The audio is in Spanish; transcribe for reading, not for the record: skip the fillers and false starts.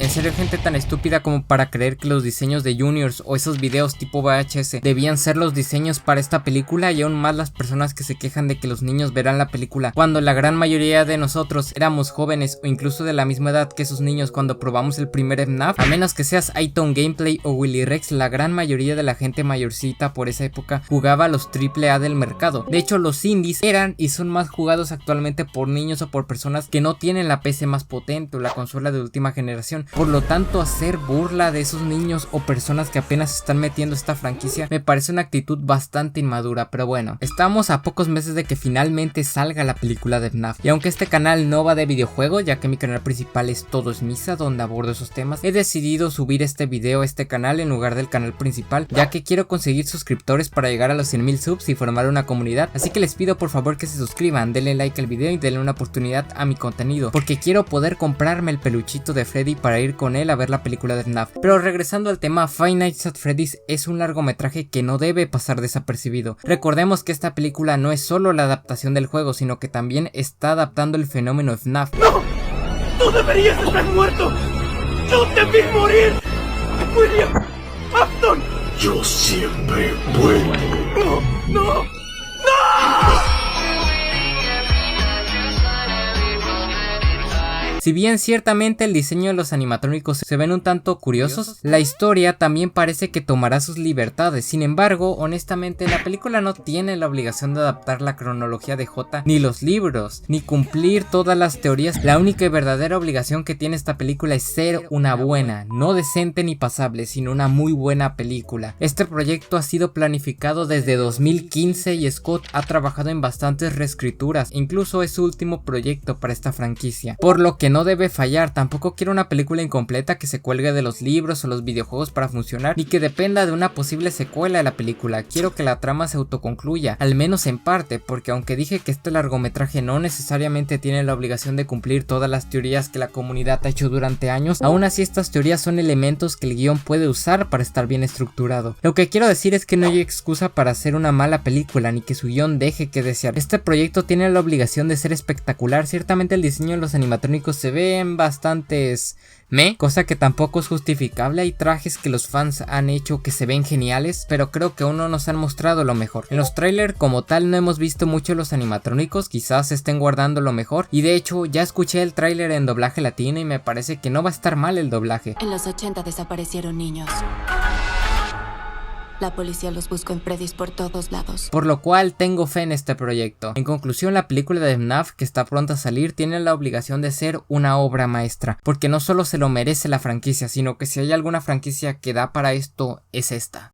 En serio, gente tan estúpida como para creer que los diseños de Juniors o esos videos tipo VHS debían ser los diseños para esta película, y aún más las personas que se quejan de que los niños verán la película cuando la gran mayoría de nosotros éramos jóvenes o incluso de la misma edad que esos niños cuando probamos el primer FNAF. A menos que seas iTown Gameplay o Willy Rex, la gran mayoría de la gente mayorcita por esa época jugaba a los AAA del mercado. De hecho, los indies eran y son más jugados actualmente por niños o por personas que no tienen la PC más potente o la consola de última generación. Por lo tanto, hacer burla de esos niños o personas que apenas se están metiendo a esta franquicia me parece una actitud bastante inmadura. Pero bueno, estamos a pocos meses de que finalmente salga la película de FNAF, y aunque este canal no va de videojuegos, ya que mi canal principal es Todo es Misa, donde abordo esos temas, he decidido subir este video a este canal en lugar del canal principal, ya que quiero conseguir suscriptores para llegar a los 100,000 subs y formar una comunidad. Así que les pido por favor que se suscriban, denle like al video y denle una oportunidad a mi contenido, porque quiero poder comprarme el peluchito de Freddy para ir con él a ver la película de FNAF. Pero regresando al tema, Five Nights at Freddy's es un largometraje que no debe pasar desapercibido. Recordemos que esta película no es solo la adaptación del juego, sino que también está adaptando el fenómeno FNAF. ¡No! ¡Tú deberías estar muerto! ¡Yo te vi morir! ¡William! ¡Afton! Yo siempre vuelvo. ¡No! ¡No! ¡No! Si bien ciertamente el diseño de los animatrónicos se ven un tanto curiosos, la historia también parece que tomará sus libertades. Sin embargo, honestamente, la película no tiene la obligación de adaptar la cronología de J, ni los libros, ni cumplir todas las teorías. La única y verdadera obligación que tiene esta película es ser una buena, no decente ni pasable, sino una muy buena película. Este proyecto ha sido planificado desde 2015 y Scott ha trabajado en bastantes reescrituras, incluso es su último proyecto para esta franquicia, por lo que no debe fallar. Tampoco quiero una película incompleta que se cuelgue de los libros o los videojuegos para funcionar, ni que dependa de una posible secuela de la película. Quiero que la trama se autoconcluya, al menos en parte, porque aunque dije que este largometraje no necesariamente tiene la obligación de cumplir todas las teorías que la comunidad ha hecho durante años, aún así estas teorías son elementos que el guión puede usar para estar bien estructurado. Lo que quiero decir es que no hay excusa para hacer una mala película, ni que su guión deje que desear. Este proyecto tiene la obligación de ser espectacular. Ciertamente el diseño de los animatrónicos se ven bastantes cosa que tampoco es justificable. Hay trajes que los fans han hecho que se ven geniales, pero creo que aún no nos han mostrado lo mejor. En los trailers como tal no hemos visto mucho los animatrónicos, quizás estén guardando lo mejor, y de hecho ya escuché el trailer en doblaje latino y me parece que no va a estar mal el doblaje. En los 80 desaparecieron niños. La policía los buscó en Freddy's por todos lados. Por lo cual tengo fe en este proyecto. En conclusión, la película de FNAF que está pronta a salir tiene la obligación de ser una obra maestra, porque no solo se lo merece la franquicia, sino que si hay alguna franquicia que da para esto, es esta.